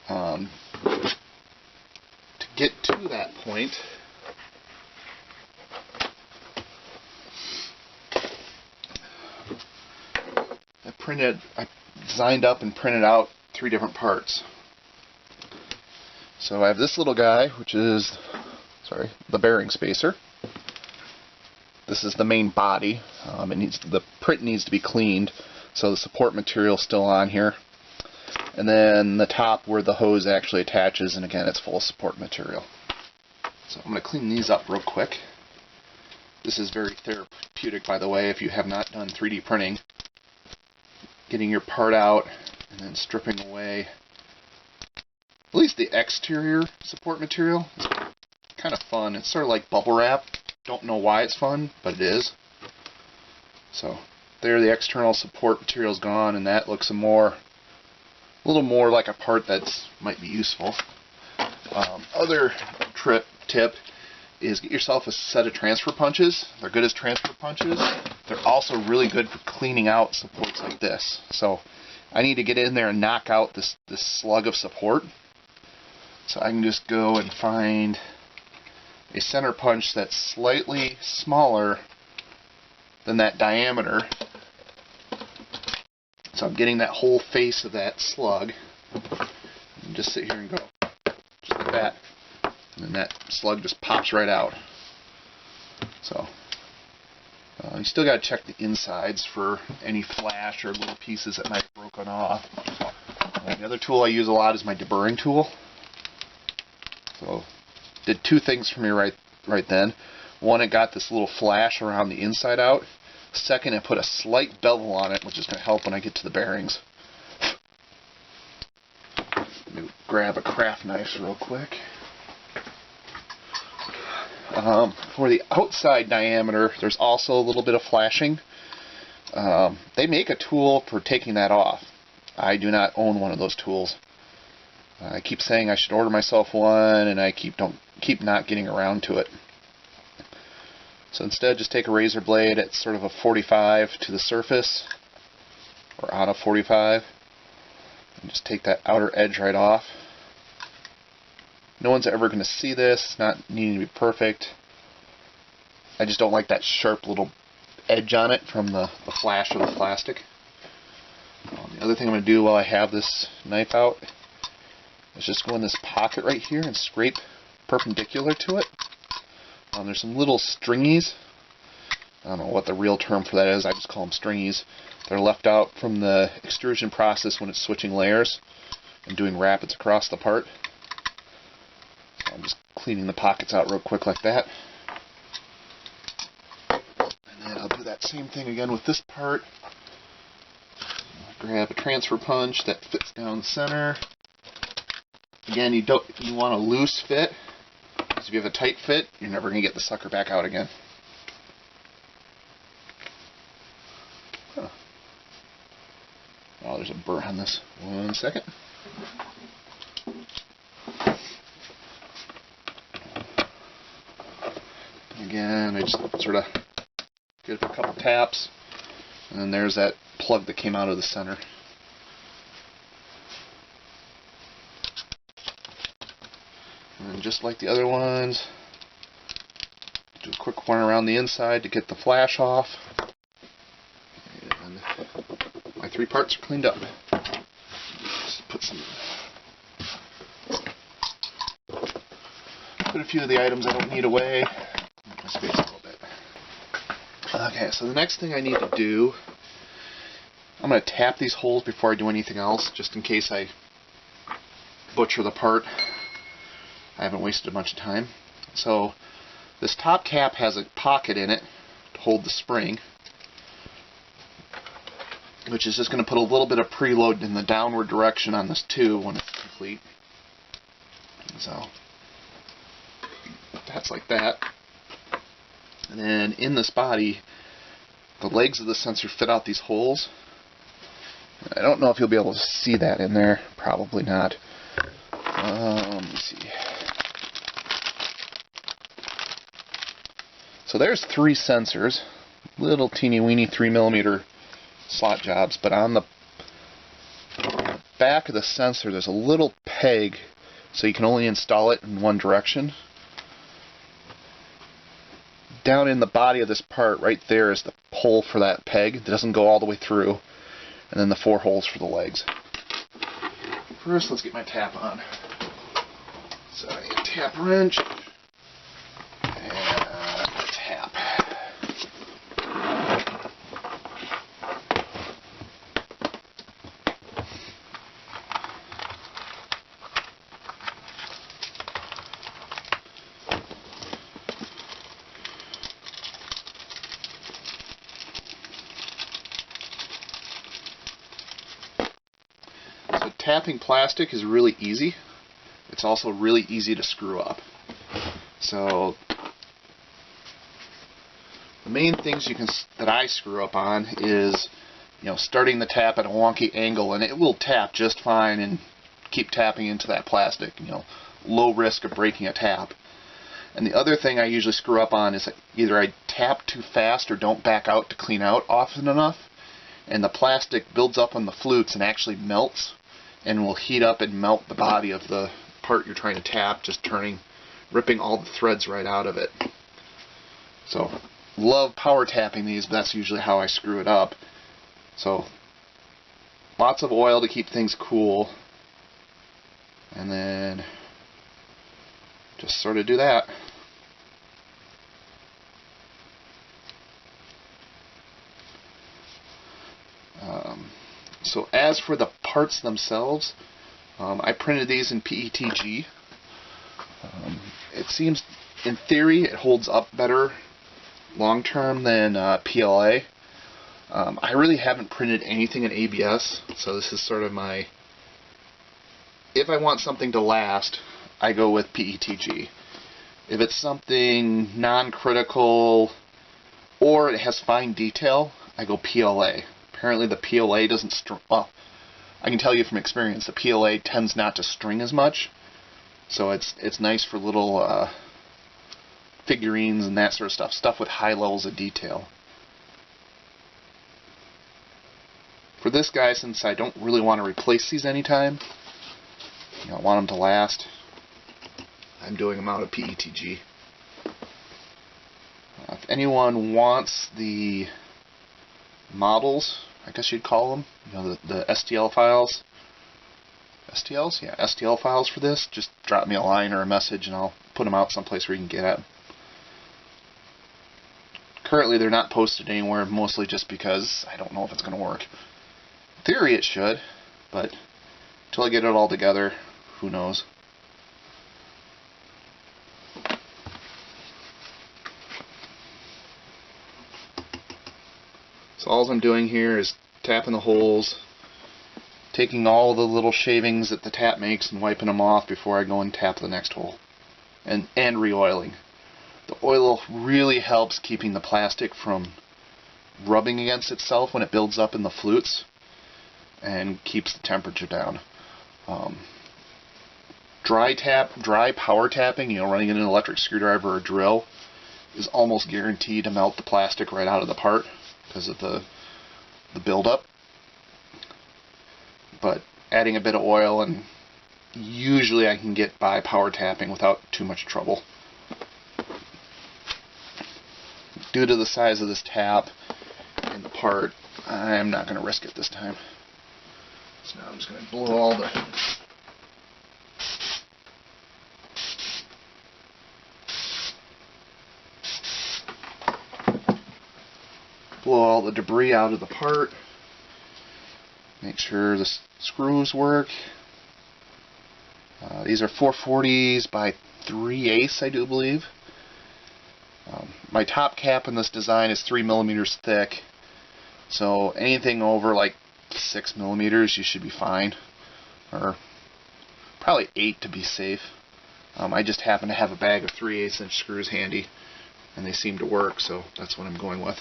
To get to that point, I designed up and printed out 3 different parts. So I have this little guy, which is, the bearing spacer. This is the main body. The print needs to be cleaned, so the support material is still on here. And then the top where the hose actually attaches, and again, it's full of support material. So I'm going to clean these up real quick. This is very therapeutic, by the way, if you have not done 3D printing. Getting your part out and then stripping away at least the exterior support material. It's kind of fun. It's sort of like bubble wrap. Don't know why it's fun, but it is. So there, the external support material is gone, and that looks a little more like a part that's might be useful. Other tip is get yourself a set of transfer punches. They're good as transfer punches. They're also really good for cleaning out supports like this. So I need to get in there and knock out this slug of support. So I can just go and find a center punch that's slightly smaller than that diameter. So I'm getting that whole face of that slug. And just sit here and go just like that. And then that slug just pops right out. So you still got to check the insides for any flash or little pieces that might have broken off. The other tool I use a lot is my deburring tool. So did 2 things for me right then. One, it got this little flash around the inside out. Second, it put a slight bevel on it, which is going to help when I get to the bearings. Let me grab a craft knife real quick. For the outside diameter, there's also a little bit of flashing. They make a tool for taking that off. I do not own one of those tools. I keep saying I should order myself one, and I keep not getting around to it. So instead, just take a razor blade at sort of a 45 to the surface, or on a 45, and just take that outer edge right off. No one's ever going to see this. It's not needing to be perfect. I just don't like that sharp little edge on it from the flash of the plastic. The other thing I'm going to do while I have this knife out is just go in this pocket right here and scrape perpendicular to it. There's some little stringies. I don't know what the real term for that is. I just call them stringies. They're left out from the extrusion process when it's switching layers and doing rapids across the part. So I'm just cleaning the pockets out real quick like that. And then I'll do that same thing again with this part. Grab a transfer punch that fits down the center. Again, you want a loose fit. Because if you have a tight fit, you're never going to get the sucker back out again. Oh, there's a burr on this. 1 second. Again, I just sort of give it a couple taps, and then there's that plug that came out of the center. And just like the other ones, do a quick one around the inside to get the flash off. And my 3 parts are cleaned up. Just put a few of the items I don't need away. Make my space a little bit. Okay, so the next thing I need to do, I'm going to tap these holes before I do anything else, just in case I butcher the part. I haven't wasted a bunch of time. So this top cap has a pocket in it to hold the spring, which is just going to put a little bit of preload in the downward direction on this tube when it's complete. So that's like that. And then in this body, the legs of the sensor fit out these holes. I don't know if you'll be able to see that in there. Probably not. Let me see. So there's 3 sensors, little teeny weeny 3mm slot jobs, but on the back of the sensor there's a little peg so you can only install it in one direction. Down in the body of this part right there is the hole for that peg. It doesn't go all the way through. And then the 4 holes for the legs. First, let's get my tap on. So I need a tap wrench and a tap. So tapping plastic is really easy. It's also really easy to screw up. So the main things that I screw up on is, starting the tap at a wonky angle, and it will tap just fine and keep tapping into that plastic. Low risk of breaking a tap. And the other thing I usually screw up on is that either I tap too fast or don't back out to clean out often enough, and the plastic builds up on the flutes and actually melts and will heat up and melt the body of the part you're trying to tap, just ripping all the threads right out of it. So, love power tapping these, but that's usually how I screw it up. So, lots of oil to keep things cool, and then just sort of do that. So as for the parts themselves, I printed these in PETG. It seems, in theory, it holds up better long term than PLA. I really haven't printed anything in ABS, so this is sort of my... If I want something to last, I go with PETG. If it's something non-critical or it has fine detail, I go PLA. Apparently the PLA doesn't string... Well, I can tell you from experience, the PLA tends not to string as much, so it's nice for little figurines and that sort of stuff with high levels of detail. For this guy, since I don't really want to replace these anytime, I want them to last, I'm doing them out of PETG. If anyone wants the models, I guess you'd call them, the STL files. STLs? Yeah, STL files for this. Just drop me a line or a message and I'll put them out someplace where you can get at them. Currently they're not posted anywhere, mostly just because I don't know if it's going to work. In theory it should, but until I get it all together, who knows. So all I'm doing here is tapping the holes, taking all the little shavings that the tap makes and wiping them off before I go and tap the next hole. And re-oiling. The oil really helps keeping the plastic from rubbing against itself when it builds up in the flutes and keeps the temperature down. Dry power tapping, running an electric screwdriver or drill, is almost guaranteed to melt the plastic right out of the part because of the buildup. But adding a bit of oil, and usually I can get by power tapping without too much trouble. Due to the size of this tap and the part, I'm not going to risk it this time. So now I'm just going to blow all the debris out of the part. Make sure the screws work. These are 440s by 3/8, I do believe. My top cap in this design is 3 millimeters thick, so anything over like 6 millimeters you should be fine, or probably 8 to be safe. I just happen to have a bag of 3/8 inch screws handy, and they seem to work, so that's what I'm going with.